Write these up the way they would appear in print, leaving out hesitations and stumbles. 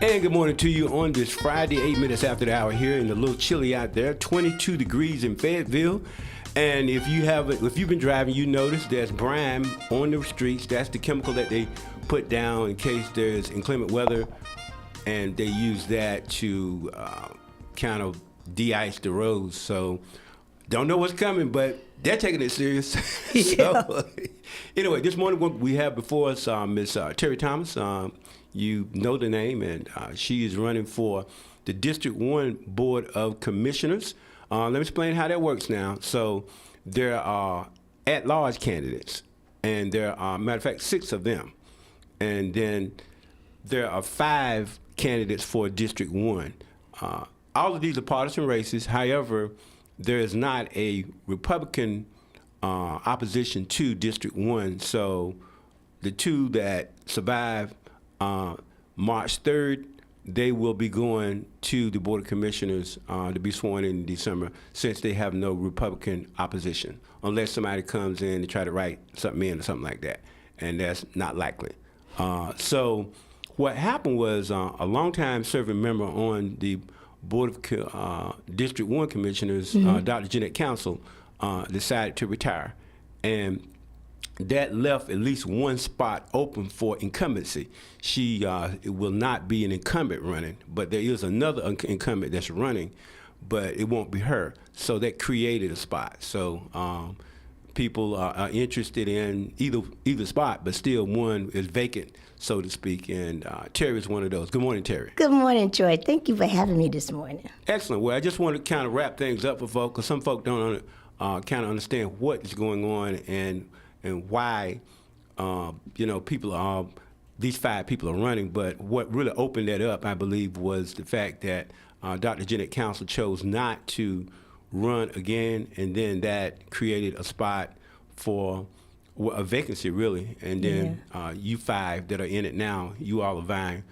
And good morning to you on this Friday, 8 minutes after the hour here, and a little chilly out there, 22 degrees in Fayetteville. And if you've been driving, you notice there's brine on the streets. That's the chemical that they put down in case there's inclement weather, and they use that to kind of de-ice the roads. So don't know what's coming, but they're taking it serious. So, anyway, this morning we have before us Ms. TERRI Thomas. You know the name, and she is running for the District 1 Board of Commissioners. Let me explain how that works now. So there are at-large candidates, and there are, matter of fact, 6 of them. And then there are 5 candidates for District 1. All of these are partisan races. However, there is not a Republican opposition to District 1. So the 2 that survive March 3rd, they will be going to the Board of Commissioners to be sworn in December, since they have no Republican opposition, unless somebody comes in to try to write something in or something like that, and that's not likely. So what happened was a longtime serving member on the Board of District 1 Commissioners, Dr. Jeanette Council, decided to retire, and that left at least one spot open for incumbency. She will not be an incumbent running, but there is another incumbent that's running, but it won't be her. So that created a spot. So people are interested in either spot, but still one is vacant, so to speak, and TERRI is one of those. Good morning, TERRI. Good morning, Troy. Thank you for having me this morning. Excellent. Well, I just want to kind of wrap things up for folks, because some folk don't kind of understand what is going on and why, people are, these 5 people are running. But what really opened that up, I believe, was the fact that Dr. Jeanette Council chose not to run again, and then that created a spot for a vacancy, really. And then you 5 that are in it now, you all are vying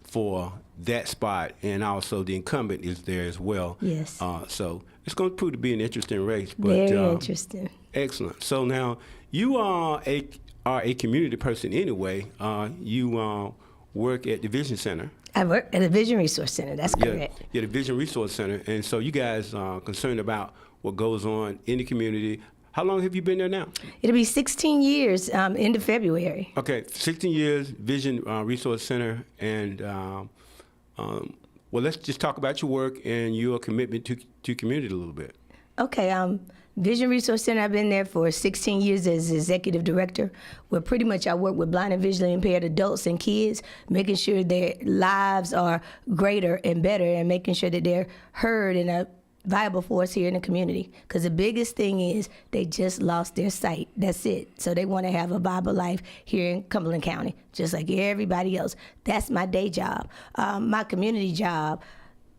for that spot, and also the incumbent is there as well. Yes. So it's going to prove to be an interesting race. But, very interesting. Excellent. So now you are a community person anyway. You work at the Vision Center. I work at the Vision Resource Center. That's correct. Yeah, the Vision Resource Center. And so you guys are concerned about what goes on in the community. How long have you been there now? It'll be 16 years end of February. Okay, 16 years, Vision Resource Center. And, well, let's just talk about your work and your commitment to community a little bit. Okay, Vision Resource Center, I've been there for 16 years as executive director, where pretty much I work with blind and visually impaired adults and kids, making sure their lives are greater and better, and making sure that they're heard and a viable force here in the community. Because the biggest thing is they just lost their sight. That's it. So they want to have a viable life here in Cumberland County, just like everybody else. That's my day job. My community job,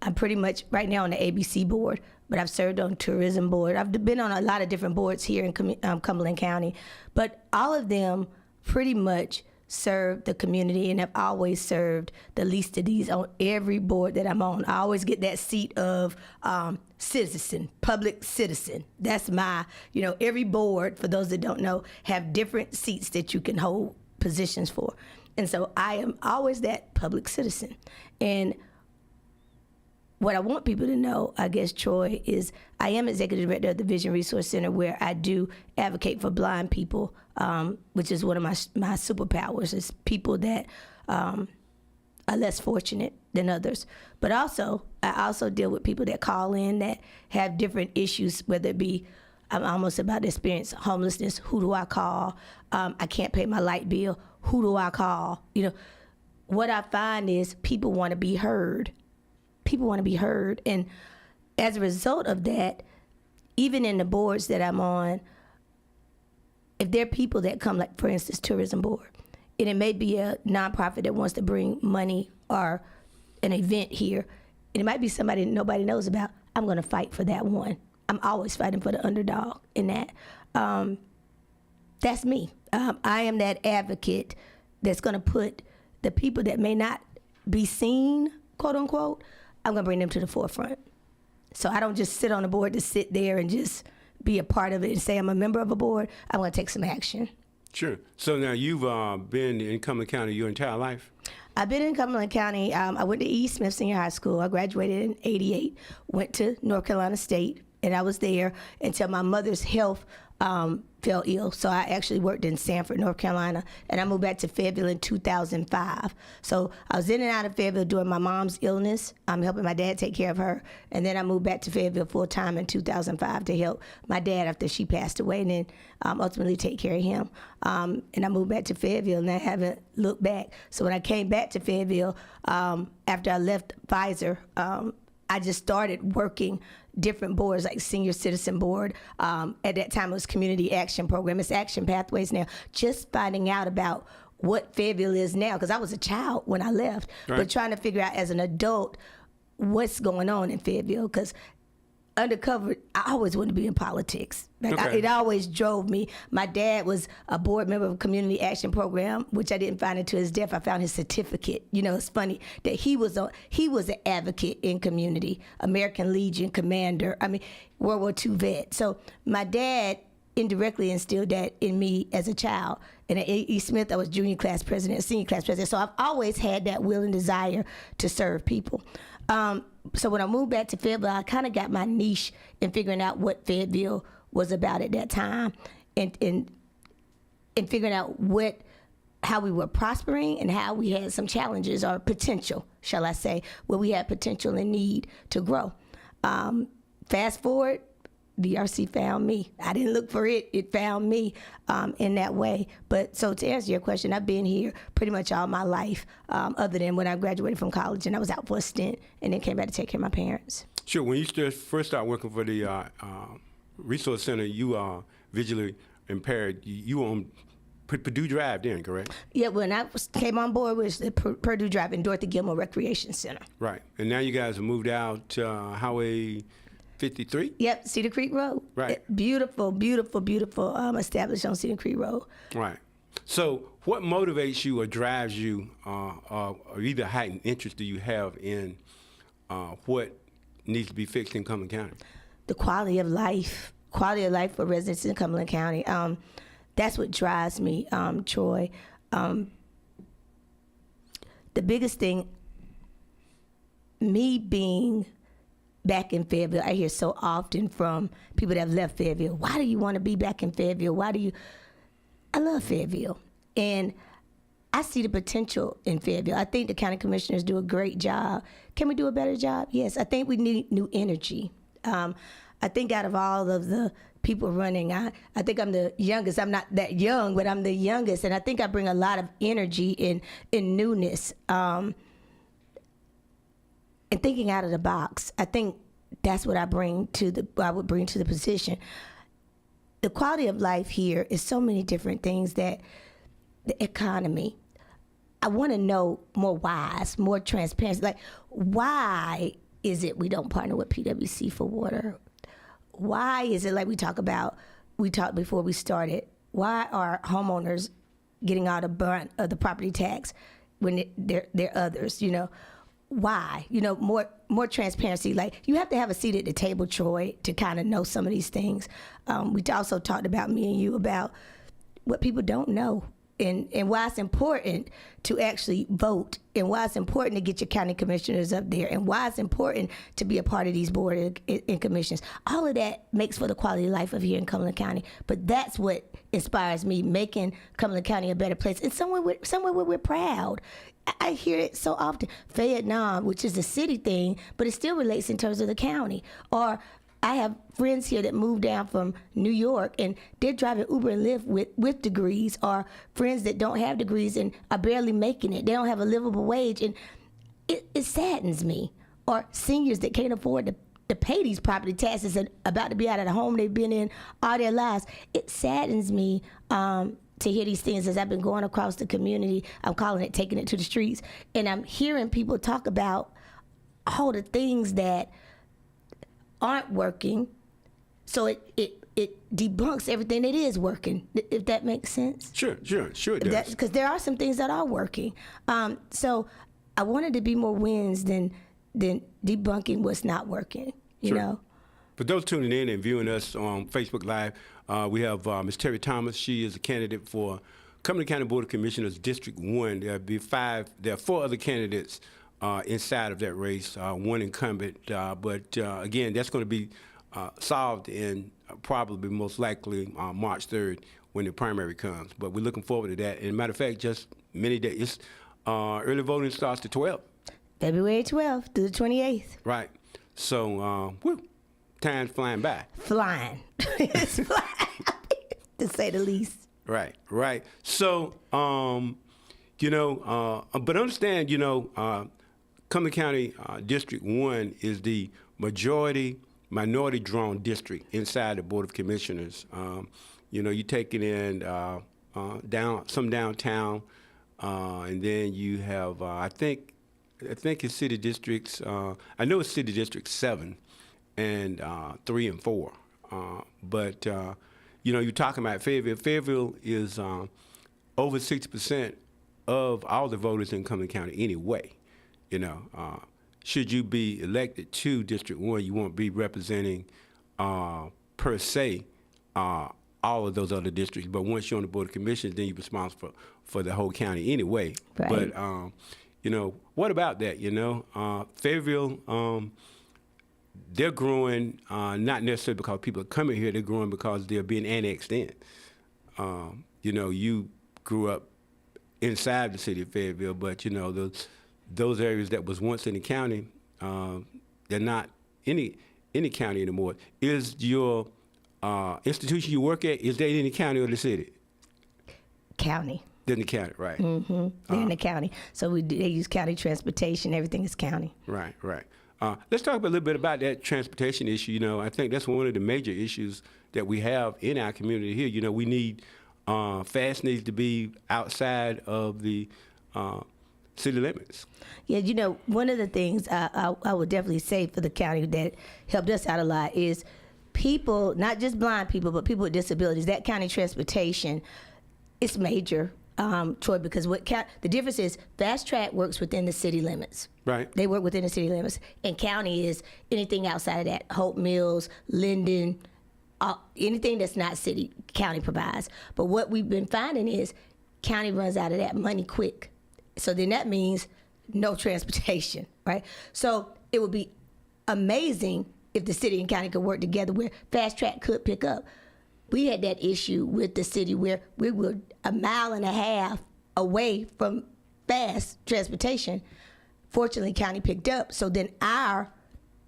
I'm pretty much right now on the ABC board, but I've served on tourism board. I've been on a lot of different boards here in Cumberland County, but all of them pretty much serve the community, and have always served the least of these on every board that I'm on. I always get that seat of citizen, public citizen. That's my, every board, for those that don't know, have different seats that you can hold positions for. And so I am always that public citizen. And what I want people to know, I guess, Troy, is I am executive director of the Vision Resource Center, where I do advocate for blind people, which is one of my superpowers, is people that are less fortunate than others. But also, I also deal with people that call in that have different issues, whether it be, I'm almost about to experience homelessness. Who do I call? I can't pay my light bill. Who do I call? What I find is people want to be heard. People want to be heard. And as a result of that, even in the boards that I'm on, if there are people that come, like, for instance, tourism board, and it may be a nonprofit that wants to bring money or an event here, and it might be somebody that nobody knows about, I'm going to fight for that one. I'm always fighting for the underdog in that. That's me. I am that advocate that's going to put the people that may not be seen, quote unquote, I'm going to bring them to the forefront. So I don't just sit on the board to sit there and just be a part of it and say I'm a member of a board. I'm going to take some action. Sure. So now you've been in Cumberland County your entire life? I've been in Cumberland County. I went to E. Smith Senior High School. I graduated in '88. Went to North Carolina State, and I was there until my mother's health fell ill. So I actually worked in Sanford, North Carolina, and I moved back to Fayetteville in 2005. So I was in and out of Fayetteville during my mom's illness. I'm helping my dad take care of her, and then I moved back to Fayetteville full time in 2005 to help my dad after she passed away, and then ultimately take care of him. And I moved back to Fayetteville, and I haven't looked back. So when I came back to Fayetteville after I left Pfizer, I just started working different boards like Senior Citizen Board. At that time, it was Community Action Program. It's Action Pathways now. Just finding out about what Fayetteville is now, because I was a child when I left, right. But trying to figure out as an adult what's going on in Fayetteville, because undercover, I always wanted to be in politics. Like Okay. it always drove me. My dad was a board member of a community action program, which I didn't find until his death. I found his certificate. You know, it's funny that he was an advocate in community, American Legion commander. I mean, World War II vet. So my dad indirectly instilled that in me as a child. And at E. Smith, I was junior class president, senior class president. So I've always had that will and desire to serve people. So when I moved back to Fayetteville, I kind of got my niche in figuring out what Fayetteville was about at that time, and figuring out how we were prospering and how we had some challenges or potential, shall I say, where we had potential and need to grow. Fast forward, VRC found me. I didn't look for it. It found me in that way. But so to answer your question, I've been here pretty much all my life, other than when I graduated from college and I was out for a stint and then came back to take care of my parents. Sure. When you first started working for the Resource Center, you are visually impaired. You were on Purdue Drive then, correct? Yeah, when I came on board, it was the Purdue Drive and Dorothy Gilmore Recreation Center. Right. And now you guys have moved out Highway 53? Yep, Cedar Creek Road. Right. Beautiful, beautiful, beautiful established on Cedar Creek Road. Right. So what motivates you or drives you or either heightened interest do you have in what needs to be fixed in Cumberland County? The quality of life for residents in Cumberland County. That's what drives me, Troy. The biggest thing, me being back in Fayetteville, I hear so often from people that have left Fayetteville, why do you want to be back in Fayetteville? I love Fayetteville. And I see the potential in Fayetteville. I think the county commissioners do a great job. Can we do a better job? Yes. I think we need new energy. I think out of all of the people running, I think I'm the youngest. I'm not that young, but I'm the youngest. And I think I bring a lot of energy in newness. And thinking out of the box. I think that's what I would bring to the position. The quality of life here is so many different things, that the economy. I want to know more whys, more transparency. Like, why is it we don't partner with PwC for water? Why is it, like we talked before we started, why are homeowners getting all the brunt of the property tax when they're others, you know? Why? You know, more transparency. Like, you have to have a seat at the table, Troy, to kind of know some of these things. We also talked about, me and you, about what people don't know, and why it's important to actually vote, and why it's important to get your county commissioners up there, and why it's important to be a part of these board and commissions. All of that makes for the quality of life of here in Cumberland County. But that's what inspires me, making Cumberland County a better place, and somewhere where we're proud. I hear it so often. Vietnam, which is a city thing, but it still relates in terms of the county. Or I have friends here that moved down from New York, and they're driving Uber and Lyft with degrees, or friends that don't have degrees and are barely making it. They don't have a livable wage, and it saddens me. Or seniors that can't afford to pay these property taxes and about to be out of the home they've been in all their lives. It saddens me to hear these things as I've been going across the community. I'm calling it taking it to the streets. And I'm hearing people talk about all the things that aren't working. So it debunks everything that is working, if that makes sense. Sure it does. Because there are some things that are working. So I wanted to be more wins than debunking what's not working, you know? For those tuning in and viewing us on Facebook Live, We have Ms. TERRI Thomas. She is a candidate for Cumberland County Board of Commissioners District 1. There are 4 other candidates inside of that race, one incumbent. But again, that's going to be solved in probably most likely March 3rd when the primary comes. But we're looking forward to that. And matter of fact, just many days, early voting starts the 12th. February 12th through the 28th. Right. So, time's flying by. Flying. It's flying, to say the least. Right, right. So, but understand, Cumberland County District 1 is the minority-drawn district inside the Board of Commissioners. You're taking in some downtown, and then you have, I think it's city districts. I know it's city district 7 and 3 and 4. But you're talking about Fayetteville. Fayetteville is over 60% of all the voters in Cumberland County anyway. Should you be elected to District 1, you won't be representing, per se, all of those other districts. But once you're on the Board of Commissioners, then you're responsible for the whole county anyway. Right. But, what about that, Fayetteville, they're growing not necessarily because people are coming here. They're growing because they're being annexed in. You grew up inside the city of Fayetteville, but those areas that was once in the county, they're not any county anymore. Is your institution you work at, is that in the county or the city? County. They're in the county, right? Mm-hmm. They're in the county. So they use county transportation. Everything is county. Right, right. Let's talk a little bit about that transportation issue. I think that's one of the major issues that we have in our community here. We need fast needs to be outside of the city limits. Yeah, one of the things I would definitely say for the county that helped us out a lot is people, not just blind people, but people with disabilities. That county transportation, it's major. Troy, because the difference is Fast Track works within the city limits. Right. They work within the city limits. And county is anything outside of that. Hope Mills, Linden, anything that's not city, county provides. But what we've been finding is county runs out of that money quick. So then that means no transportation, right? So it would be amazing if the city and county could work together where Fast Track could pick up. We had that issue with the city where we were 1.5 miles away from fast transportation. Fortunately, county picked up. So then our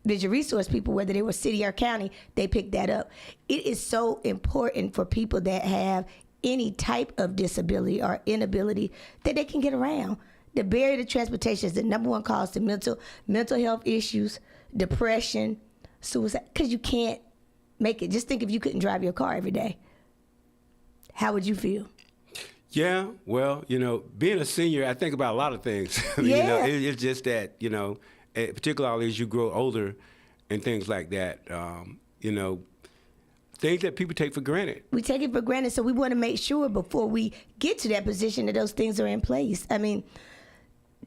vision resource people, whether they were city or county, they picked that up. It is so important for people that have any type of disability or inability that they can get around. The barrier to transportation is the number one cause to mental health issues, depression, suicide, because you can't make it. Just think if you couldn't drive your car every day. How would you feel? Yeah, well, being a senior, I think about a lot of things. Yeah. It's just that, particularly as you grow older and things like that, things that people take for granted. We take it for granted, so we want to make sure before we get to that position that those things are in place. I mean,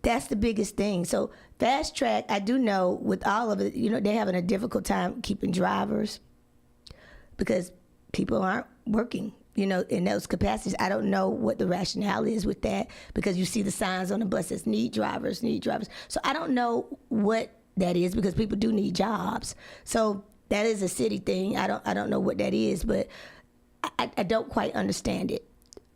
that's the biggest thing. So Fast Track, I do know with all of it, they're having a difficult time keeping drivers because people aren't working, in those capacities. I don't know what the rationale is with that because you see the signs on the buses, need drivers, need drivers. So I don't know what that is because people do need jobs. So that is a city thing. I don't know what that is, but I don't quite understand it.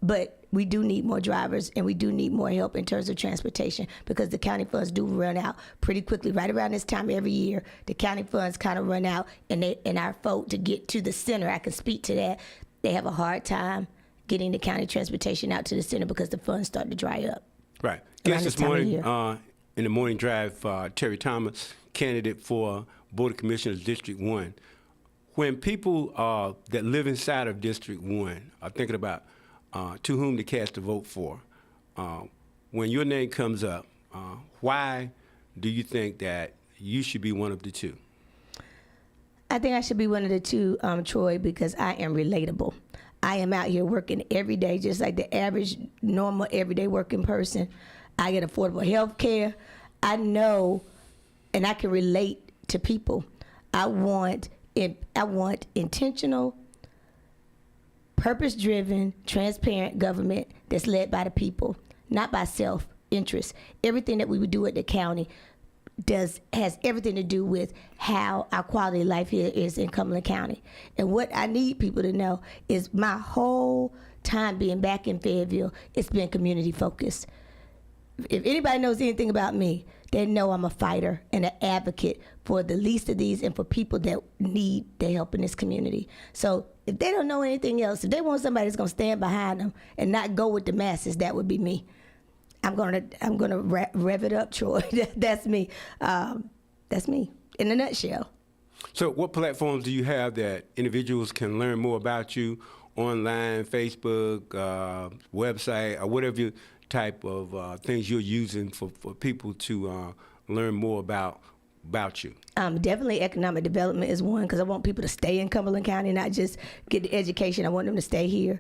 But we do need more drivers and we do need more help in terms of transportation because the county funds do run out pretty quickly. Right around this time every year, the county funds kind of run out and our folk to get to the center, I can speak to that, they have a hard time getting the county transportation out to the center because the funds start to dry up. Right. Guest this morning in the morning drive, TERRI Thomas, candidate for Board of Commissioners District 1. When people that live inside of District 1 are thinking about to whom to cast a vote for, when your name comes up, why do you think that you should be one of the two? I think I should be one of the two, Troy, because I am relatable. I am out here working every day, just like the average, normal, everyday working person. I get affordable health care. I know, and I can relate to people. I want intentional purpose-driven, transparent government that's led by the people, not by self-interest. Everything that we would do at the county has everything to do with how our quality of life here is in Cumberland County. And what I need people to know is my whole time being back in Fayetteville, it's been community focused. If anybody knows anything about me, they know I'm a fighter and an advocate for the least of these and for people that need the help in this community. So if they don't know anything else, if they want somebody that's gonna stand behind them and not go with the masses, that would be me. I'm gonna rev it up, Troy. That's me. That's me in a nutshell. So what platforms do you have that individuals can learn more about you? Online, Facebook, website, or whatever type of things you're using for people to learn more about you? Definitely economic development is one, because I want people to stay in Cumberland County, not just get the education. I want them to stay here.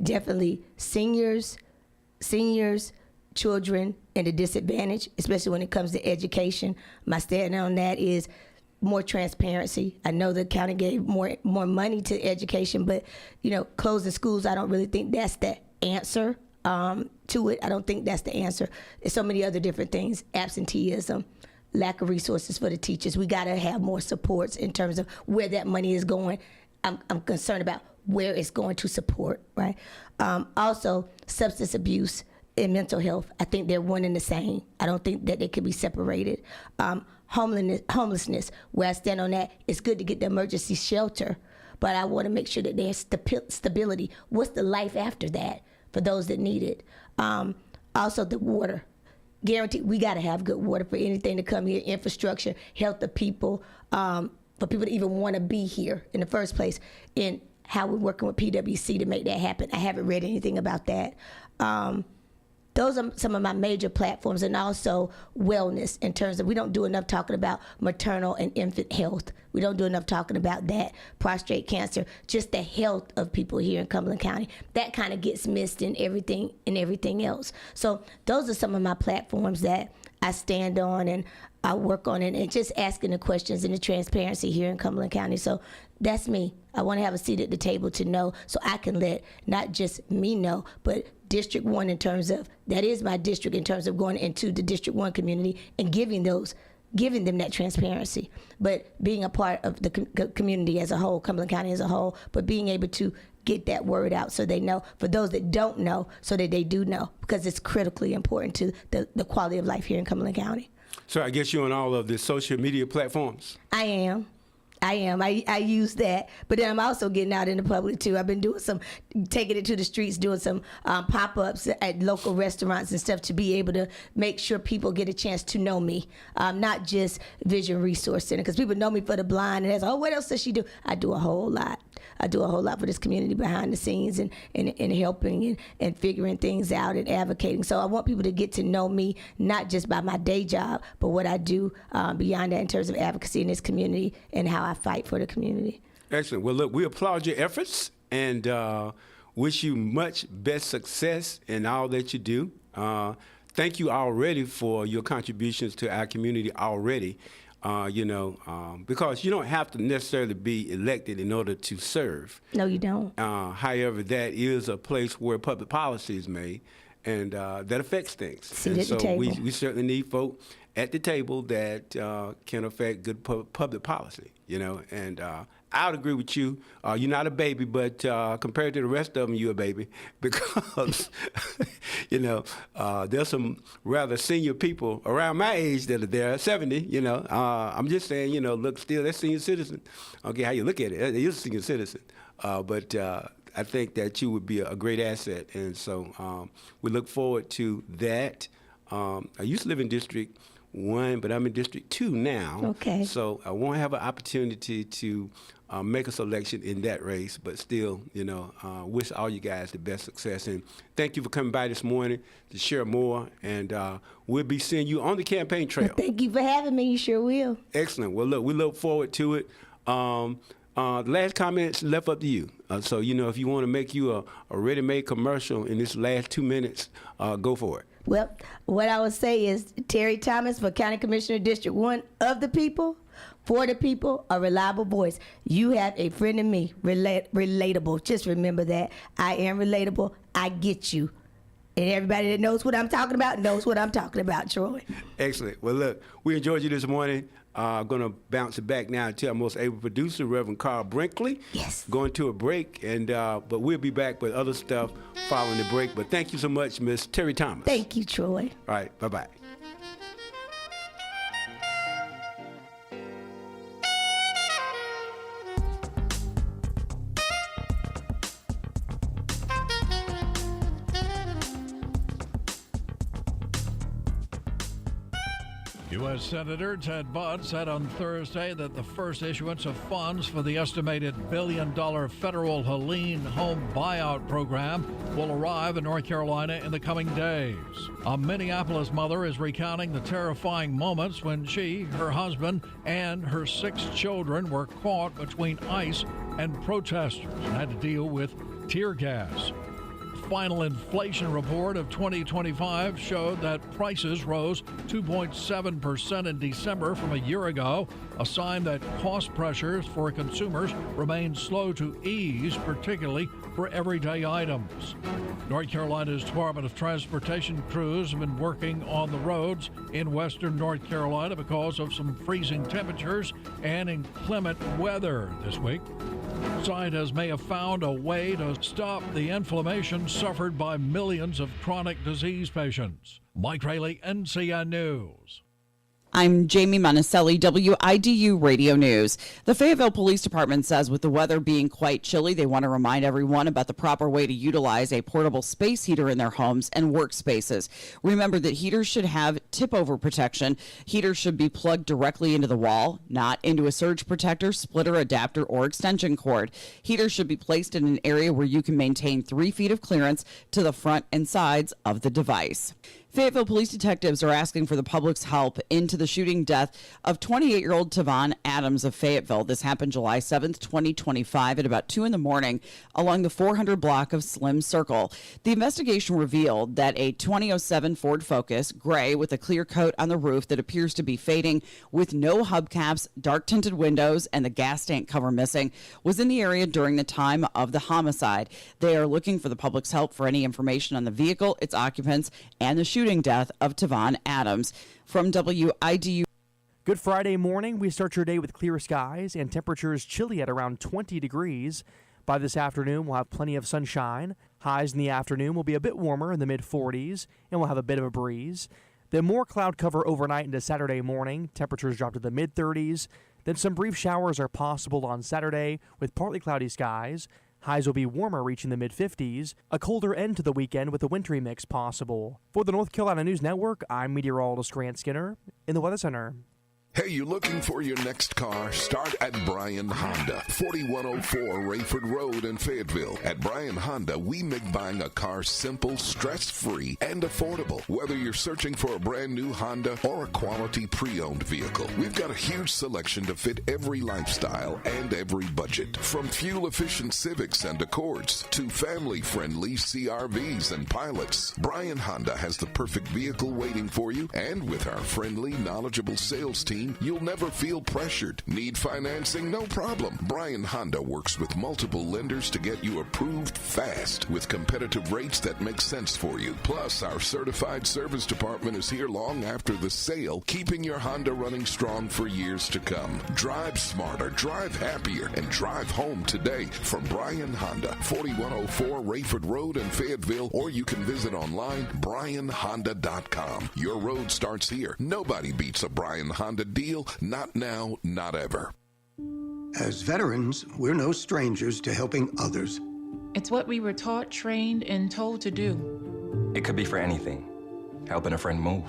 Definitely seniors, children, and the disadvantaged, especially when it comes to education. My stand on that is more transparency. I know the county gave more money to education, but closing schools, I don't really think that's the answer to it. I don't think that's the answer. There's so many other different things. Absenteeism, lack of resources for the teachers. We got to have more supports in terms of where that money is going. I'm concerned about where it's going to support, right? Also, substance abuse and mental health. I think they're one and the same. I don't think that they could be separated. Homelessness, where I stand on that, it's good to get the emergency shelter, but I want to make sure that there's stability. What's the life after that for those that need it? Also, the water. Guaranteed, we got to have good water for anything to come here. Infrastructure, health of people, for people to even want to be here in the first place, and how we're working with PwC to make that happen. I haven't read anything about that. Those are some of my major platforms, and also wellness, in terms of we don't do enough talking about maternal and infant health. We don't do enough talking about that, prostate cancer, just the health of people here in Cumberland County. That kind of gets missed in everything else. So those are some of my platforms that I stand on and I work on, and just asking the questions and the transparency here in Cumberland County. So that's me. I want to have a seat at the table to know, so I can let not just me know, but District 1, in terms of, that is my district, in terms of going into the District 1 community and giving them that transparency. But being a part of the community as a whole, Cumberland County as a whole, but being able to get that word out so they know, for those that don't know, so that they do know, because it's critically important to the quality of life here in Cumberland County. So I guess you're on all of the social media platforms? I am. I use that, but then I'm also getting out in the public too. I've been doing taking it to the streets, doing some pop-ups at local restaurants and stuff, to be able to make sure people get a chance to know me, not just Vision Resource Center, because people know me for the blind, and what else does she do? I do a whole lot. I do a whole lot for this community behind the scenes, and helping and figuring things out and advocating. So I want people to get to know me, not just by my day job, but what I do beyond that in terms of advocacy in this community and how I fight for the community. Excellent. Well, look, we applaud your efforts and wish you much best success in all that you do. Thank you already for your contributions to our community already. Because you don't have to necessarily be elected in order to serve. No, you don't. However, that is a place where public policy is made, and that affects things. Sit at the table. We certainly need folk at the table that can affect good public policy, and I would agree with you. You're not a baby, but compared to the rest of them, you're a baby, because, there's some rather senior people around my age that are there, 70, I'm just saying, look, still, that's senior citizen. Okay, how you look at it, it is a senior citizen. But I think that you would be a great asset, and so we look forward to that. I used to live in District 1, but I'm in District 2 now. Okay. So I won't have an opportunity to make a selection in that race, but still, wish all you guys the best success. And thank you for coming by this morning to share more, and we'll be seeing you on the campaign trail. Well, thank you for having me. You sure will. Excellent. Well, look, we look forward to it. The last comments left up to you. So, if you want to make you a ready-made commercial in this last 2 minutes, go for it. Well, what I would say is, Terry Thomas for County Commissioner District 1 of the people, for the people, a reliable voice. You have a friend in me, relatable. Just remember that. I am relatable. I get you. And everybody that knows what I'm talking about knows what I'm talking about, Troy. Excellent. Well, look, we enjoyed you this morning. I'm going to bounce it back now to our most able producer, Reverend Carl Brinkley. Yes. Going to a break, and but we'll be back with other stuff following the break. But thank you so much, Miss Terry Thomas. Thank you, Troy. All right. Bye-bye. U.S. Senator Ted Budd said on Thursday that the first issuance of funds for the estimated billion-dollar federal Helene home buyout program will arrive in North Carolina in the coming days. A Minneapolis mother is recounting the terrifying moments when she, her husband, and her 6 children were caught between ICE and protesters and had to deal with tear gas. Final inflation report of 2025 showed that prices rose 2.7% in December from a year ago, a sign that cost pressures for consumers remain slow to ease, particularly for everyday items. North Carolina's Department of Transportation crews have been working on the roads in western North Carolina because of some freezing temperatures and inclement weather this week. Scientists may have found a way to stop the inflammation suffered by millions of chronic disease patients. Mike Rayleigh, NCN News. I'm Jamie Monticelli, WIDU Radio News. The Fayetteville Police Department says with the weather being quite chilly, they want to remind everyone about the proper way to utilize a portable space heater in their homes and workspaces. Remember that heaters should have tip-over protection. Heaters should be plugged directly into the wall, not into a surge protector, splitter, adapter, or extension cord. Heaters should be placed in an area where you can maintain 3 feet of clearance to the front and sides of the device. Fayetteville police detectives are asking for the public's help into the shooting death of 28-year-old Tavon Adams of Fayetteville. This happened July 7th, 2025 at about 2 in the morning along the 400 block of Slim Circle. The investigation revealed that a 2007 Ford Focus, gray with a clear coat on the roof that appears to be fading with no hubcaps, dark tinted windows, and the gas tank cover missing, was in the area during the time of the homicide. They are looking for the public's help for any information on the vehicle, its occupants, and the shooting death of Tavon Adams. From WIDU. Good Friday morning. We start your day with clear skies and temperatures chilly at around 20 degrees. By this afternoon, we'll have plenty of sunshine. Highs in the afternoon will be a bit warmer in the mid-40s, and we'll have a bit of a breeze. Then more cloud cover overnight into Saturday morning. Temperatures drop to the mid-30s. Then some brief showers are possible on Saturday with partly cloudy skies. Highs will be warmer, reaching the mid-50s. A colder end to the weekend with a wintry mix possible. For the North Carolina News Network, I'm meteorologist Grant Skinner in the Weather Center. Hey, you looking for your next car? Start at Bryan Honda, 4104 Rayford Road in Fayetteville. At Bryan Honda, we make buying a car simple, stress-free, and affordable. Whether you're searching for a brand new Honda or a quality pre-owned vehicle, we've got a huge selection to fit every lifestyle and every budget. From fuel-efficient Civics and Accords to family-friendly CRVs and Pilots, Bryan Honda has the perfect vehicle waiting for you, and with our friendly, knowledgeable sales team, you'll never feel pressured. Need financing? No problem. Bryan Honda works with multiple lenders to get you approved fast with competitive rates that make sense for you. Plus, our certified service department is here long after the sale, keeping your Honda running strong for years to come. Drive smarter, drive happier, and drive home today from Bryan Honda, 4104 Rayford Road in Fayetteville, or you can visit online, bryanhonda.com. Your road starts here. Nobody beats a Bryan Honda deal, not now, not ever. As veterans, we're no strangers to helping others. It's what we were taught, trained, and told to do. It could be for anything. Helping a friend move.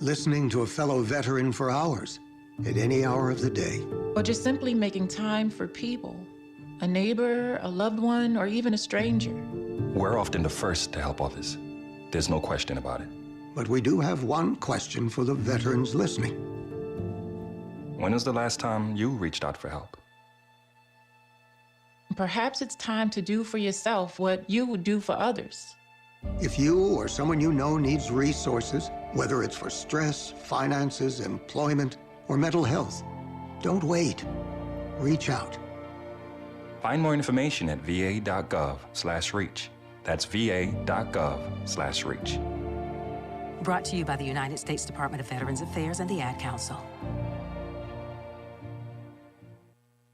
Listening to a fellow veteran for hours, at any hour of the day. Or just simply making time for people. A neighbor, a loved one, or even a stranger. We're often the first to help others. There's no question about it. But we do have one question for the veterans listening. When was the last time you reached out for help? Perhaps it's time to do for yourself what you would do for others. If you or someone you know needs resources, whether it's for stress, finances, employment, or mental health, Don't wait. Reach out. Find more information at va.gov/reach. That's va.gov/reach. Brought to you by the United States Department of Veterans Affairs and the Ad Council.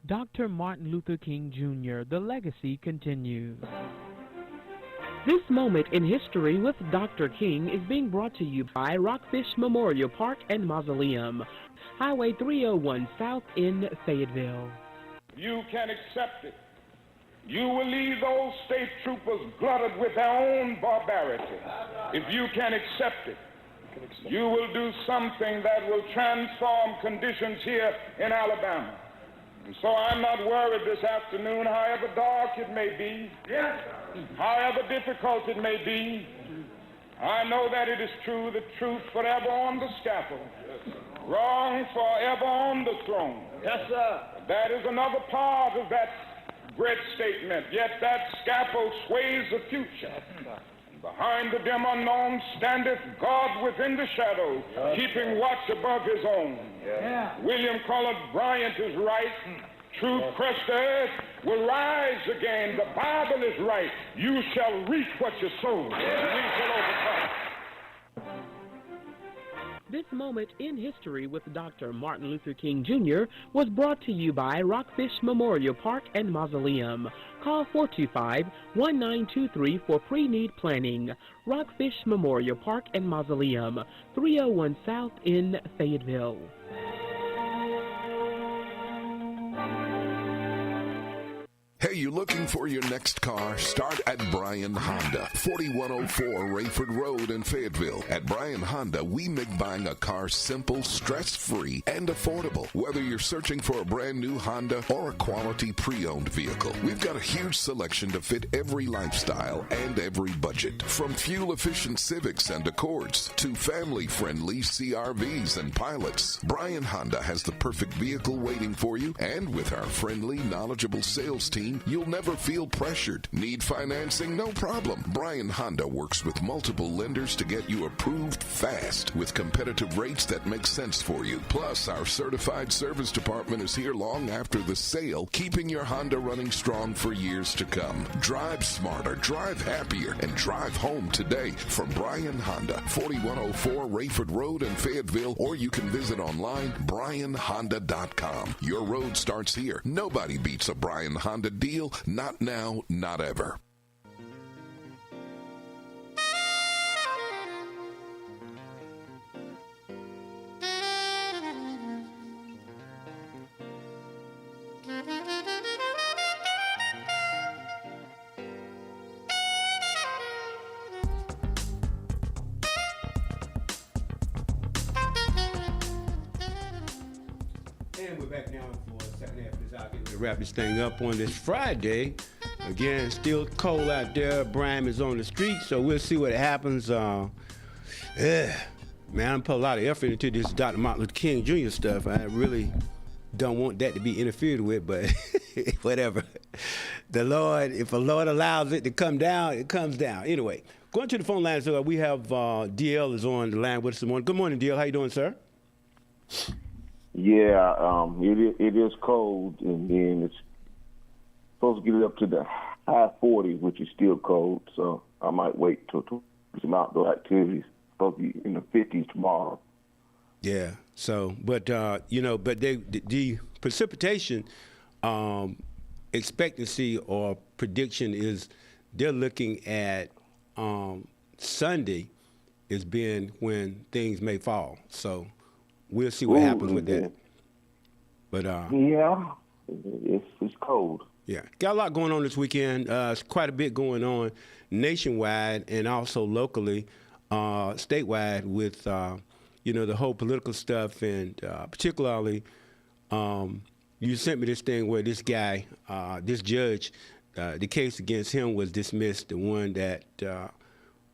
Dr. Martin Luther King Jr., the legacy continues. This moment in history with Dr. King is being brought to you by Rockfish Memorial Park and Mausoleum, Highway 301 South in Fayetteville. You can accept it. You will leave those state troopers glutted with their own barbarity. If you can accept it, you will do something that will transform conditions here in Alabama. And so I'm not worried this afternoon, however dark it may be, however difficult it may be. I know that it is true, the truth forever on the scaffold, wrong forever on the throne. Yes, sir. That is another part of that great statement. Yet that scaffold sways the future. Behind the dim unknown standeth God within the shadow, keeping watch above his own. William Cullen Bryant is right. Truth crushed the earth will rise again. The Bible is right. You shall reap what you sow. We shall overcome. This moment in history with Dr. Martin Luther King Jr. was brought to you by Rockfish Memorial Park and Mausoleum. Call 425-1923 for pre-need planning. Rockfish Memorial Park and Mausoleum, 301 South in Fayetteville. Hey, you looking for your next car? Start at Bryan Honda, 4104 Rayford Road in Fayetteville. At Bryan Honda, we make buying a car simple, stress-free, and affordable. Whether you're searching for a brand new Honda or a quality pre-owned vehicle, we've got a huge selection to fit every lifestyle and every budget. From fuel-efficient Civics and Accords to family-friendly CRVs and Pilots, Bryan Honda has the perfect vehicle waiting for you, and with our friendly, knowledgeable sales team, you'll never feel pressured. Need financing? No problem. Bryan Honda works with multiple lenders to get you approved fast with competitive rates that make sense for you. Plus, our certified service department is here long after the sale, keeping your Honda running strong for years to come. Drive smarter, drive happier, and drive home today from Bryan Honda, 4104 Rayford Road in Fayetteville, or you can visit online, bryanhonda.com. Your road starts here. Nobody beats a Bryan Honda deal, not now, not ever. And we're back now for the second half of this hour, getting ready to wrap this thing up on this Friday. Again, still cold out there. Brian is on the street, so we'll see what happens. Man, I put a lot of effort into this Dr. Martin Luther King Jr. stuff. I really don't want that to be interfered with, but whatever. The Lord, if the Lord allows it to come down, it comes down. Anyway, going to the phone line, so we have DL is on the line with us this morning. Good morning, DL. How you doing, sir? Yeah, it is cold, and then it's supposed to get it up to the high 40s, which is still cold. So I might wait till some outdoor activities. It's supposed to be in the 50s tomorrow. Yeah. So, but the precipitation expectancy or prediction is they're looking at Sunday as being when things may fall. So we'll see what happens with that. But yeah, it's cold. Yeah, got a lot going on this weekend. It's quite a bit going on nationwide and also locally, statewide with the whole political stuff, and particularly you sent me this thing where this guy, this judge, the case against him was dismissed. The one that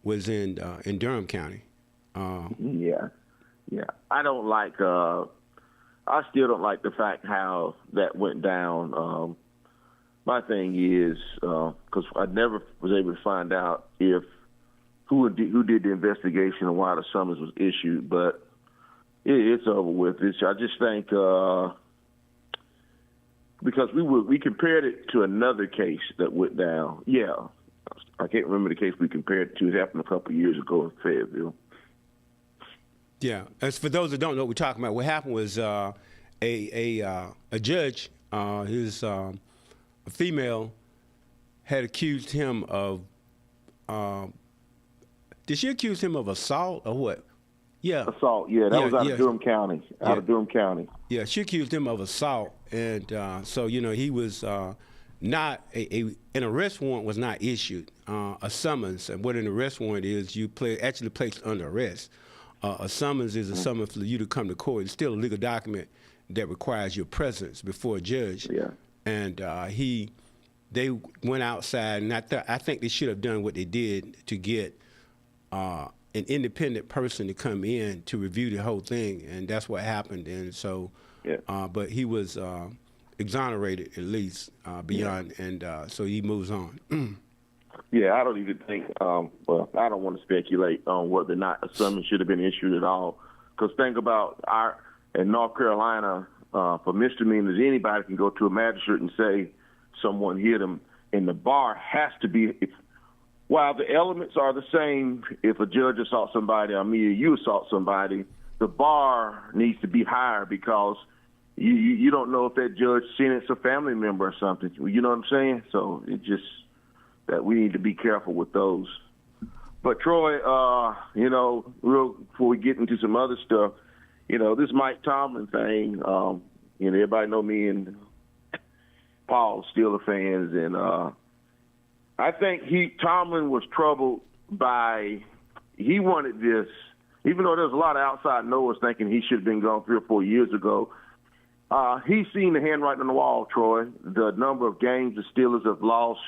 was in Durham County. Yeah. I don't like. I still don't like the fact how that went down. My thing is because I never was able to find out if who did the investigation and why the summons was issued, but it's over with. I just think because we compared it to another case that went down. Yeah, I can't remember the case we compared it to. It happened a couple of years ago in Fayetteville. Yeah, as for those that don't know what we're talking about, what happened was a judge, a female, had accused him of. Did she accuse him of assault or what? Yeah, assault. Yeah, that was out of Durham County. Out of Durham County. Yeah, she accused him of assault, and so he was not an arrest warrant was not issued. A summons, and what an arrest warrant is, you actually placed under arrest. A summons is a summons for you to come to court. It's still a legal document that requires your presence before a judge. Yeah. And they went outside, and I think they should have done what they did to get an independent person to come in to review the whole thing, and that's what happened. And so, but he was exonerated at least beyond, and so he moves on. Yeah, I don't even think, well, I don't want to speculate on whether or not a summons should have been issued at all. Because think about in North Carolina, for misdemeanors, anybody can go to a magistrate and say someone hit them, and the bar has to be, while the elements are the same, if a judge assaults somebody or me or you assault somebody, the bar needs to be higher because you don't know if that judge sentenced a family member or something. You know what I'm saying? So it just... that we need to be careful with those. But Troy, real before we get into some other stuff, this Mike Tomlin thing, everybody know me and Paul Steeler fans, and I think Tomlin was troubled by, he wanted this, even though there's a lot of outside knowers thinking he should have been gone 3 or 4 years ago. He's seen the handwriting on the wall, Troy. The number of games the Steelers have lost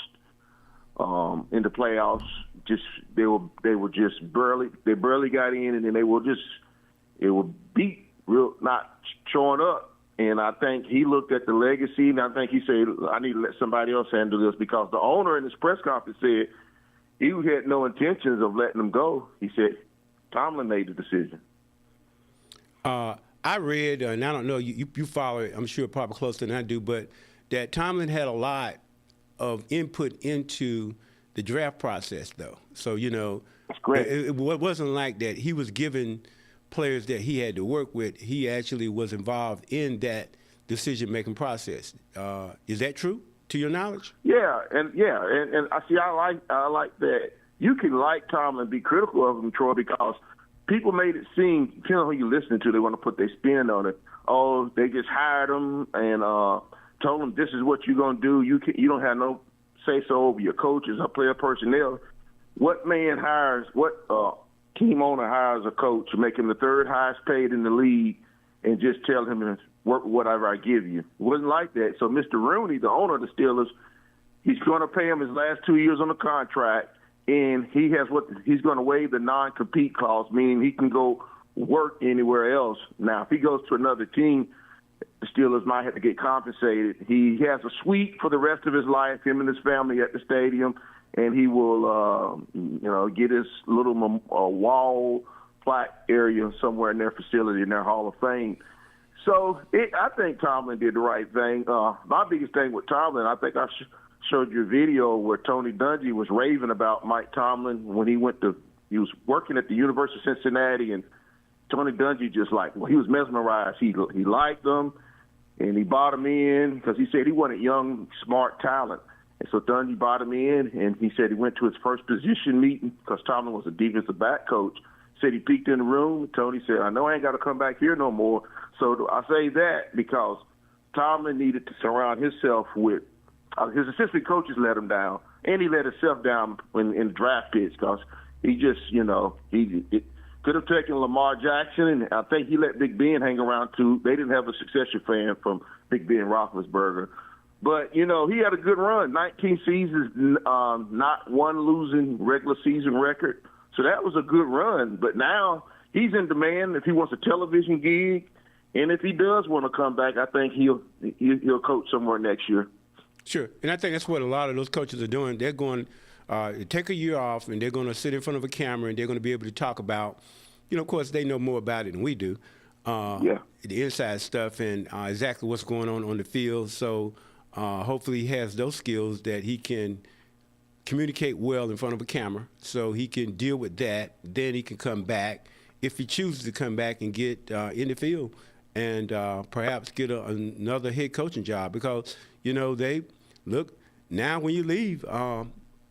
in the playoffs, they barely got in, and then they were beat real, not showing up. And I think he looked at the legacy, and I think he said, I need to let somebody else handle this, because the owner in his press conference said he had no intentions of letting them go. He said Tomlin made the decision. I read, and I don't know, you follow it, I'm sure probably closer than I do, but that Tomlin had a lot of input into the draft process, though. So, that's great. It wasn't like that he was given players that he had to work with. He actually was involved in that decision-making process. Is that true, to your knowledge? Yeah, and I see. I like that. You can like Tomlin, be critical of him, Troy, because people made it seem, depending on who you're listening to, they want to put their spin on it. Oh, they just hired him and told him this is what you're going to do. You don't have no say-so over your coaches or player personnel. What team owner hires a coach to make him the third highest paid in the league and just tell him to work with whatever I give you? It wasn't like that. So Mr. Rooney, the owner of the Steelers, he's going to pay him his last 2 years on the contract, and he's going to waive the non-compete clause, meaning he can go work anywhere else. Now, if he goes to another team, the Steelers might have to get compensated. He has a suite for the rest of his life, him and his family at the stadium, and he will, get his little wall plaque area somewhere in their facility, in their Hall of Fame. So I think Tomlin did the right thing. My biggest thing with Tomlin, I think I showed you a video where Tony Dungy was raving about Mike Tomlin when he was working at the University of Cincinnati, and Tony Dungy he was mesmerized. He liked him, and he brought him in because he said he wanted young, smart talent. And so Dungy brought him in, and he said he went to his first position meeting because Tomlin was a defensive back coach. Said he peeked in the room. Tony said, I know I ain't got to come back here no more. So I say that because Tomlin needed to surround himself with his assistant coaches let him down, and he let himself down in the draft picks because he just, he could have taken Lamar Jackson, and I think he let Big Ben hang around too. They didn't have a succession plan from Big Ben Roethlisberger. But, he had a good run, 19 seasons, not one losing regular season record. So that was a good run. But now he's in demand if he wants a television gig. And if he does want to come back, I think he'll coach somewhere next year. Sure. And I think that's what a lot of those coaches are doing. They're going to take a year off, and they're going to sit in front of a camera, and they're going to be able to talk about, of course, they know more about it than we do. the inside stuff and exactly what's going on the field. So hopefully he has those skills that he can communicate well in front of a camera, so he can deal with that. Then he can come back if he chooses to come back and get in the field and perhaps get another head coaching job, because they look now when you leave.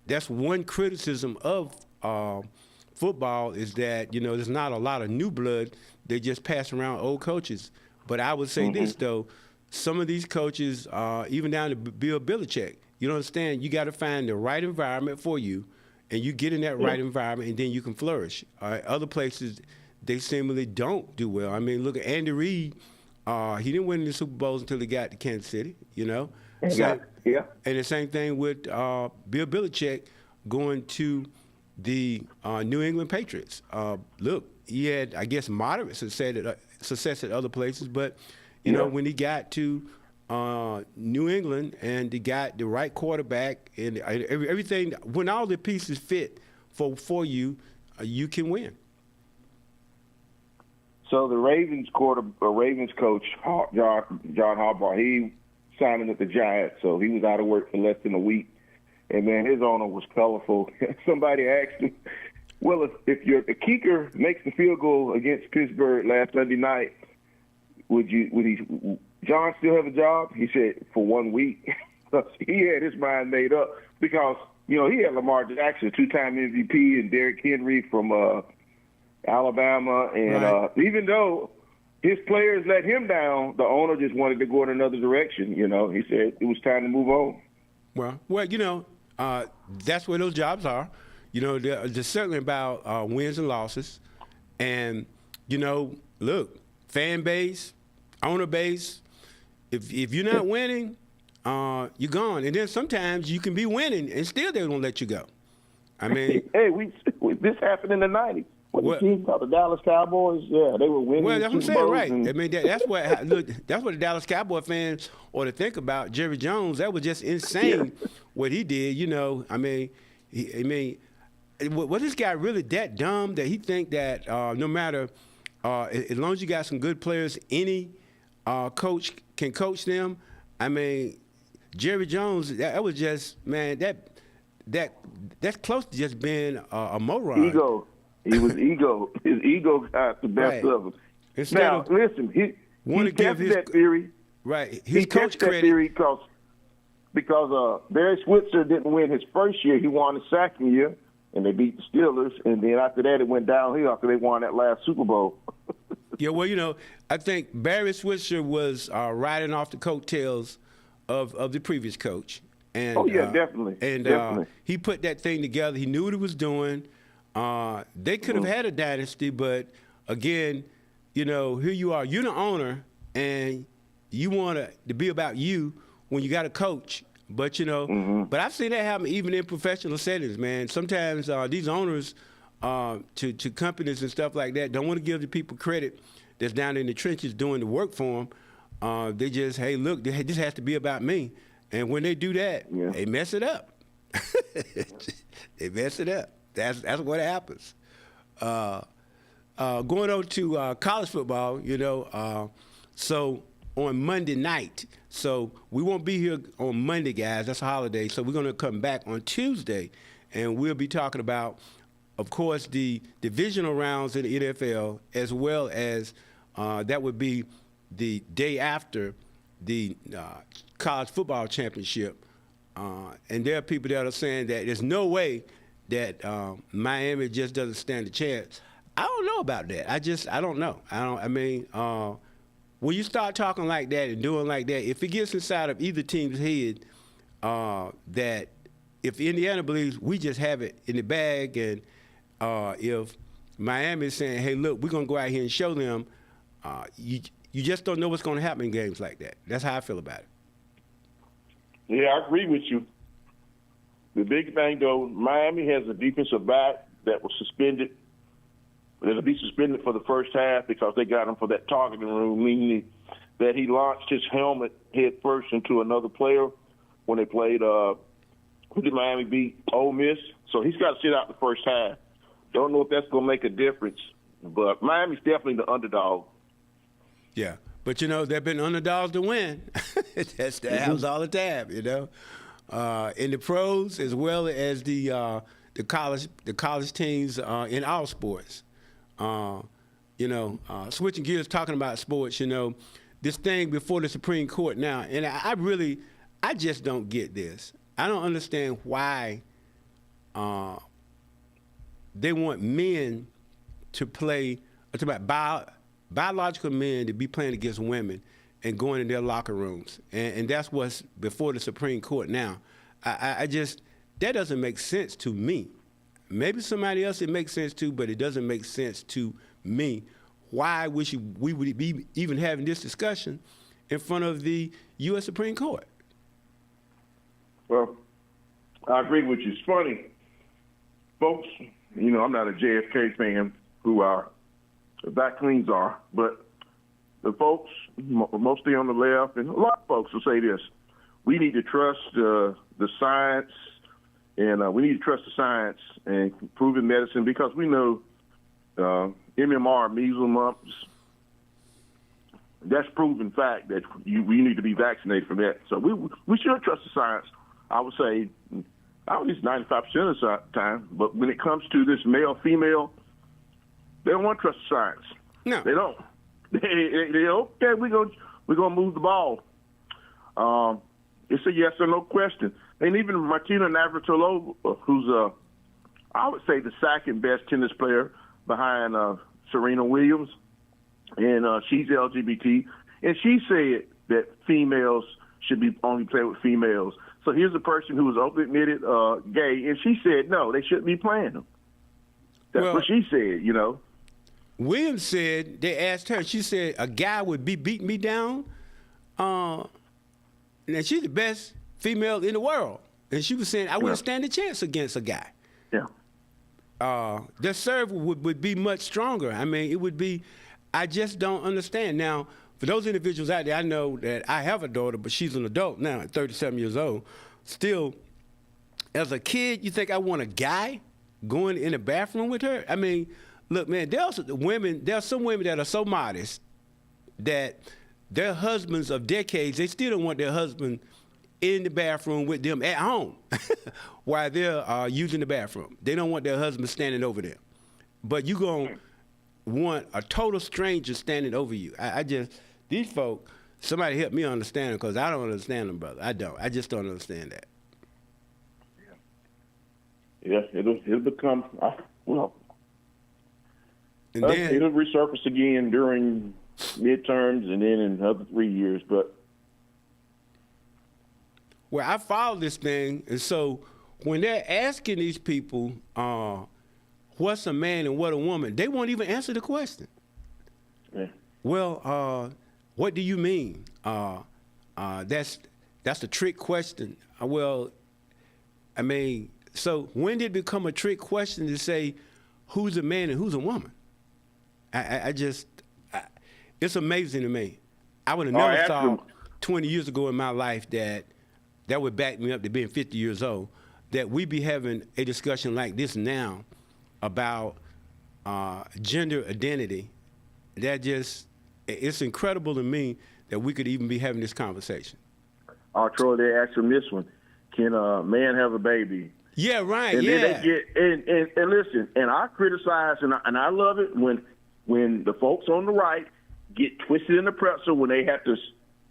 That's one criticism of football is that there's not a lot of new blood. They just pass around old coaches. But I would say this though, some of these coaches, even down to Bill Belichick, you don't understand. You got to find the right environment for you, and you get in that right environment, and then you can flourish. Other places, they seemingly don't do well. I mean, look at Andy Reid. He didn't win the Super Bowls until he got to Kansas City. And the same thing with Bill Belichick going to the New England Patriots. Look, he had, I guess, moderate success at other places, but when he got to New England and he got the right quarterback and everything, when all the pieces fit for you, you can win. So the Ravens coach, John Harbaugh, he signed with the Giants, so he was out of work for less than a week. And, man, his owner was colorful. Somebody asked him, well, if your kicker makes the field goal against Pittsburgh last Sunday night, would John still have a job? He said, for 1 week. He had his mind made up because, he had Lamar Jackson, two-time MVP, and Derrick Henry from Alabama. And even though his players let him down, the owner just wanted to go in another direction. He said it was time to move on. Well, that's where those jobs are. They're certainly about wins and losses. And, look, fan base, owner base, if you're not winning, you're gone. And then sometimes you can be winning and still they won't let you go. I mean, this happened in the 90s. What the team called the Dallas Cowboys? Yeah, they were winning. Well, that's what I'm saying, right? And, I mean, that's what the Dallas Cowboy fans ought to think about. Jerry Jones, that was just insane what he did. I mean, was this guy really that dumb that he think that no matter as long as you got some good players, any coach can coach them? I mean, Jerry Jones, that was just, man, that's close to just being a moron. Ego. He was ego. His ego got the best of him. Listen, he tested that theory. Right. He tested that theory because Barry Switzer didn't win his first year. He won his second year, and they beat the Steelers. And then after that, it went downhill after they won that last Super Bowl. Yeah, well, I think Barry Switzer was riding off the coattails of the previous coach. And, definitely. And definitely. He put that thing together. He knew what he was doing. They could have had a dynasty, but again, here you are. You're the owner, and you want to be about you when you got a coach. But but I've seen that happen even in professional settings, man. Sometimes these owners to companies and stuff like that don't want to give the people credit that's down in the trenches doing the work for them. They just, hey, look, this has to be about me. And when they do that, they mess it up. They mess it up. That's what happens. Going on to college football, so on Monday night. So we won't be here on Monday, guys. That's a holiday. So we're going to come back on Tuesday, and we'll be talking about, of course, the divisional rounds in the NFL, as well as that would be the day after the college football championship. And there are people that are saying that there's no way that Miami just doesn't stand a chance. I don't know about that. I don't know. When you start talking like that and doing like that, if it gets inside of either team's head that if Indiana believes we just have it in the bag, and if Miami is saying, hey, look, we're going to go out here and show them, you just don't know what's going to happen in games like that. That's how I feel about it. Yeah, I agree with you. The big thing, though, Miami has a defensive back that was suspended. It'll be suspended for the first half because they got him for that targeting room, meaning that he launched his helmet head first into another player when they played who did Miami beat? Ole Miss. So he's got to sit out the first half. Don't know if that's going to make a difference, but Miami's definitely the underdog. Yeah. But, there have been underdogs to win. That happens all the time, in the pros as well as the college teams in all sports. Switching gears, talking about sports, this thing before the Supreme Court now, and I just don't get this. I don't understand why they want men to play, biological men to be playing against women and going in their locker rooms. And that's what's before the Supreme Court now. I just, that doesn't make sense to me. Maybe somebody else it makes sense to, but it doesn't make sense to me. Why we would be even having this discussion in front of the U.S. Supreme Court? Well, I agree with you. It's funny. Folks, I'm not a JFK fan who our vaccines are, but the folks, mostly on the left, and a lot of folks will say this: we need to trust the science, and we need to trust the science and proven medicine, because we know MMR, measles, mumps, that's proven fact that we need to be vaccinated from that. So we should trust the science. I would say at least 95% of the time. But when it comes to this male-female, they don't want to trust the science. No, they don't. They okay, we're gonna move the ball. It's a yes or no question. And even Martina Navratilova, who's I would say the second best tennis player behind Serena Williams, and she's LGBT, and she said that females should be only playing with females. So here's a person who was openly admitted gay, and she said no, they shouldn't be playing them. That's what she said, Williams said, they asked her, she said, a guy would be beating me down. And she's the best female in the world. And she was saying, I wouldn't stand a chance against a guy. Yeah. Their serve would be much stronger. I mean, it would be, I just don't understand. Now, for those individuals out there, I know that I have a daughter, but she's an adult now, at 37 years old. Still, as a kid, you think I want a guy going in the bathroom with her? I mean, look, man, there are some women that are so modest that their husbands of decades, they still don't want their husband in the bathroom with them at home while they're using the bathroom. They don't want their husband standing over them. But you're going to want a total stranger standing over you. These folk, somebody help me understand them, because I don't understand them, brother. I don't. I just don't understand that. Yeah, it'll become, and then, it'll resurface again during midterms and then in another 3 years. But well, I follow this thing, and so when they're asking these people what's a man and what a woman, they won't even answer the question. Yeah. Well, what do you mean? That's a trick question. Well, I mean, so when did it become a trick question to say who's a man and who's a woman? It's amazing to me. I would have never thought 20 years ago in my life that would back me up to being 50 years old, that we'd be having a discussion like this now about gender identity. It's incredible to me that we could even be having this conversation. Troy, they asked him this one: can a man have a baby? Yeah, right. And yeah. then they get and listen, and I criticize and I love it when the folks on the right get twisted in the pretzel when they have to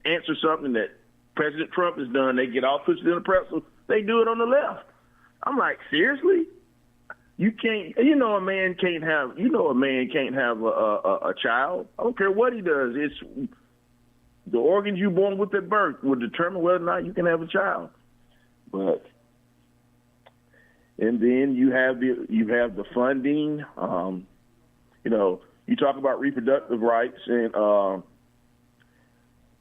answer something that President Trump has done. They get all twisted in the pretzel. They do it on the left. I'm like, seriously? You can't. A man can't have. A man can't have a child. I don't care what he does. It's the organs you're born with at birth will determine whether or not you can have a child. But and then you have the funding. You talk about reproductive rights, and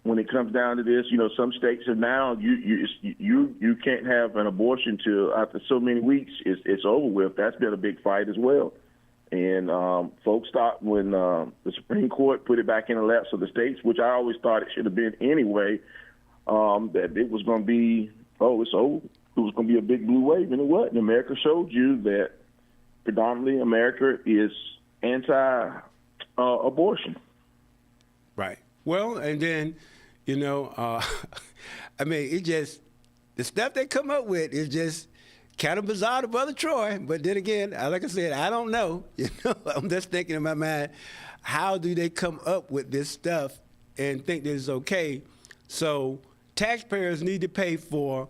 when it comes down to this, some states have now you can't have an abortion till after so many weeks. It's over with. That's been a big fight as well. And folks thought when the Supreme Court put it back in the laps of the states, which I always thought it should have been anyway, that it was going to be, it's over. It was going to be a big blue wave, and it wasn't. America showed you that predominantly America is anti-abortion. Right. Well, and then, you know, I mean, it just, the stuff they come up with is just kind of bizarre to Brother Troy. But then again, like I said, I don't know. You know, I'm just thinking in my mind, how do they come up with this stuff and think that it's okay? So taxpayers need to pay for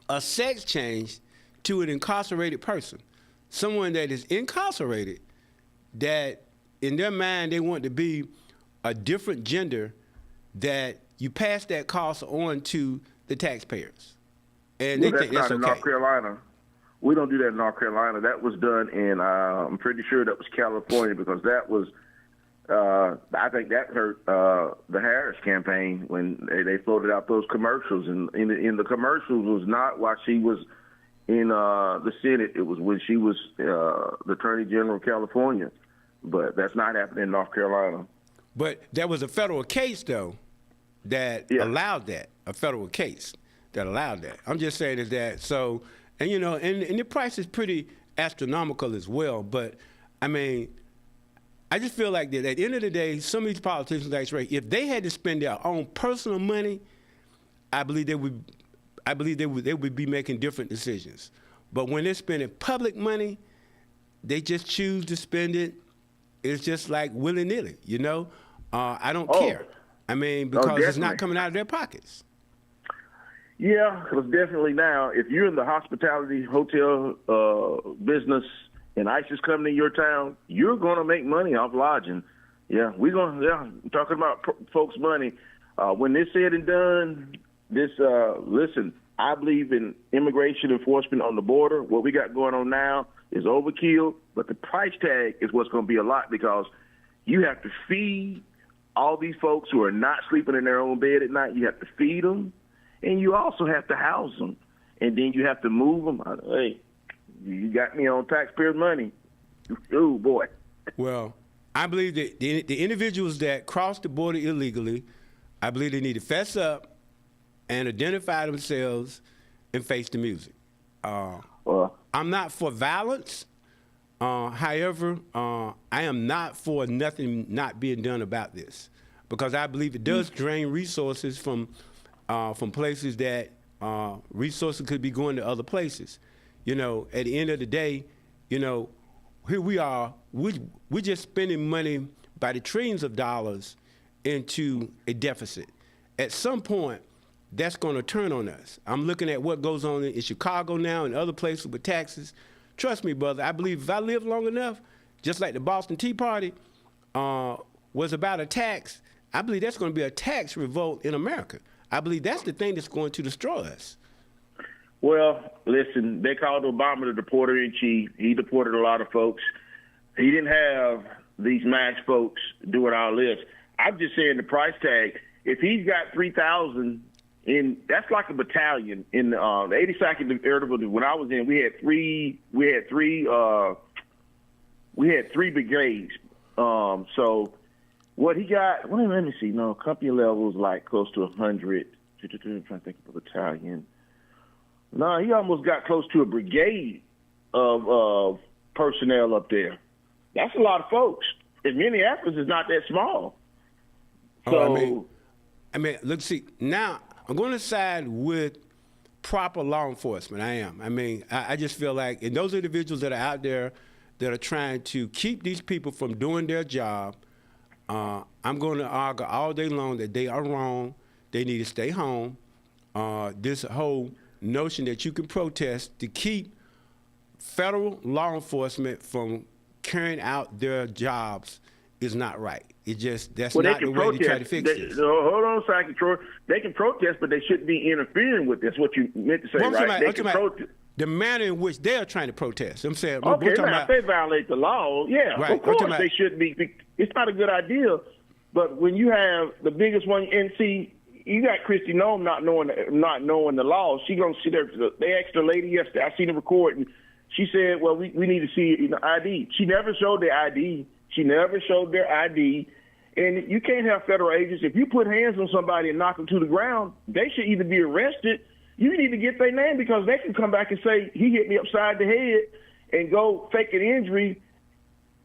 a sex change to an incarcerated person, someone that is incarcerated, that in their mind they want to be a different gender, that you pass that cost on to the taxpayers. And they think that's not in okay. North Carolina. We don't do that in North Carolina. That was done in, I'm pretty sure that was California, because that was, I think that hurt the Harris campaign when they floated out those commercials. And in the commercials was not while she was in the Senate. It was when she was the Attorney General of California. But that's not happening in North Carolina. But there was a federal case, though, that allowed that, a federal case that allowed that. I'm just saying is that, so, and you know, and the price is pretty astronomical as well. But, I mean, I just feel like that at the end of the day, some of these politicians, like Ray, if they had to spend their own personal money, I believe they would be making different decisions. But when they're spending public money, they just choose to spend it. It's just like willy-nilly, you know? I don't care. I mean, because it's not coming out of their pockets. Yeah, because definitely now, if you're in the hospitality hotel business and ICE is coming to your town, you're going to make money off lodging. Yeah, talking about folks' money. When this said and done, listen, I believe in immigration enforcement on the border. What we got going on now is overkill, but the price tag is what's going to be a lot, because you have to feed all these folks who are not sleeping in their own bed at night. You have to feed them, and you also have to house them, and then you have to move them. Hey, you got me on taxpayers' money. Oh, boy. Well, I believe that the individuals that cross the border illegally, I believe they need to fess up and identify themselves and face the music. I'm not for violence. However, I am not for nothing not being done about this, because I believe it does drain resources from places that resources could be going to other places. You know, at the end of the day, you know, here we are, we're just spending money by the trillions of dollars into a deficit. At some point, that's going to turn on us. I'm looking at what goes on in Chicago now and other places with taxes. Trust me, brother, I believe if I live long enough, just like the Boston Tea Party was about a tax, I believe that's going to be a tax revolt in America. I believe that's the thing that's going to destroy us. Well, listen, they called Obama the deporter-in-chief. He deported a lot of folks. He didn't have these mass folks doing all this. I'm just saying the price tag, if he's got 3,000 that's like a battalion in the 82nd Air Division. When I was in, we had three brigades. So what he got? Well, let me see. No, company level is like close to 100. I'm trying to think of a battalion. No, he almost got close to a brigade of personnel up there. That's a lot of folks. And Minneapolis is not that small. So, I mean, look, see, now I'm going to side with proper law enforcement. I am. I mean, I just feel like, and those individuals that are out there that are trying to keep these people from doing their job, I'm going to argue all day long that they are wrong. They need to stay home. This whole notion that you can protest to keep federal law enforcement from carrying out their jobs is not right. It just, that's not the way to try to fix this. Hold on a second, Troy. They can protest, but they shouldn't be interfering with this. What you meant to say, right? They can protest. The manner in which they are trying to protest. I'm saying, okay, now if they violate the law, yeah, right. Of course they shouldn't be. It's not a good idea. But when you have the biggest one, and see, you got Kristi Noem not knowing the law. She gonna see there. They asked the lady yesterday. I seen the recording. She said, "Well, we need to see ID." She never showed their ID. And you can't have federal agents. If you put hands on somebody and knock them to the ground, they should either be arrested. You need to get their name, because they can come back and say, he hit me upside the head, and go fake an injury.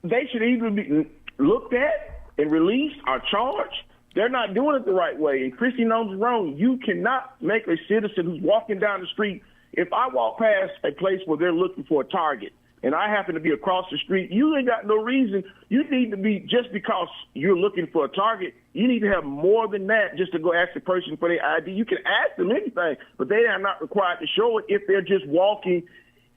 They should either be looked at and released or charged. They're not doing it the right way. And Christy knows it's wrong. You cannot make a citizen who's walking down the street. If I walk past a place where they're looking for a target and I happen to be across the street, you ain't got no reason. You need to be, just because you're looking for a target, you need to have more than that just to go ask the person for their ID. You can ask them anything, but they are not required to show it if they're just walking.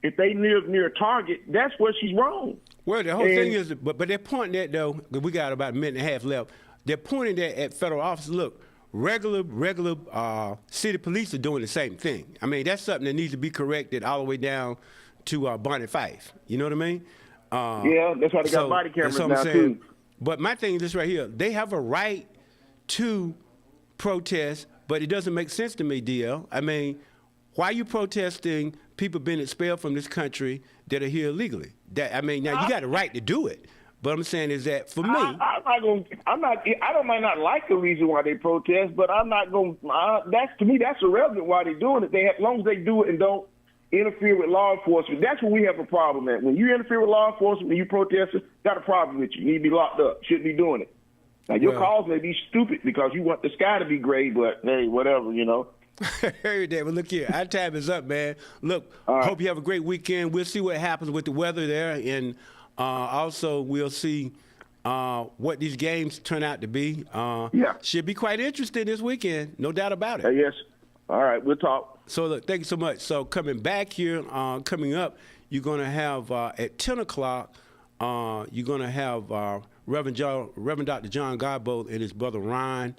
If they live near a target, that's where she's wrong. Well, the whole thing is, but they're pointing that, though, we got about a minute and a half left. They're pointing that at federal officers. Look, regular city police are doing the same thing. I mean, that's something that needs to be corrected all the way down to Bonnie Fife. You know what I mean? Yeah, that's why they got body cameras now, too. But my thing is this right here. They have a right to protest, but it doesn't make sense to me, DL. I mean, why are you protesting people being expelled from this country that are here illegally? Now you got a right to do it. But I'm saying is that for me, I might not like the reason why they protest, but I'm not going. To me, that's irrelevant why they're doing it. As long as they do it and don't interfere with law enforcement, that's when we have a problem. At when you interfere with law enforcement, when you protest, got a problem with you. You need to be locked up. Shouldn't be doing it. Now your cause may be stupid because you want the sky to be gray, but hey, whatever, you know. Heard that. Well, look here. Our time is up, man. Look, hope you have a great weekend. We'll see what happens with the weather there, and also we'll see what these games turn out to be. Should be quite interesting this weekend, no doubt about it. Yes. All right, we'll talk. So, look, thank you so much. So, coming back here, coming up, you're going to have at 10 o'clock, you're going to have Reverend Dr. John Godbolt and his brother Ron,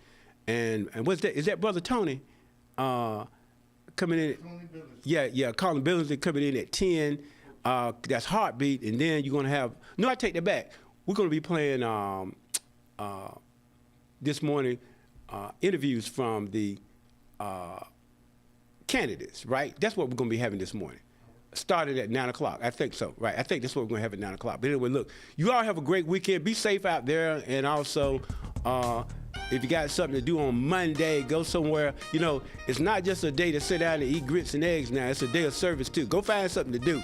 and what's that? Is that Brother Tony? Coming in, Colin Billingsley coming in at 10. That's Heartbeat, and then you're gonna have. No, I take that back. We're gonna be playing this morning interviews from the candidates. Right, that's what we're gonna be having this morning. Started at 9 o'clock. I think so. Right, I think that's what we're gonna have at 9 o'clock. But anyway, look, you all have a great weekend. Be safe out there, and also. If you got something to do on Monday, go somewhere. You know, it's not just a day to sit down and eat grits and eggs now. It's a day of service, too. Go find something to do.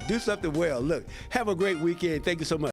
Do something well. Look, have a great weekend. Thank you so much.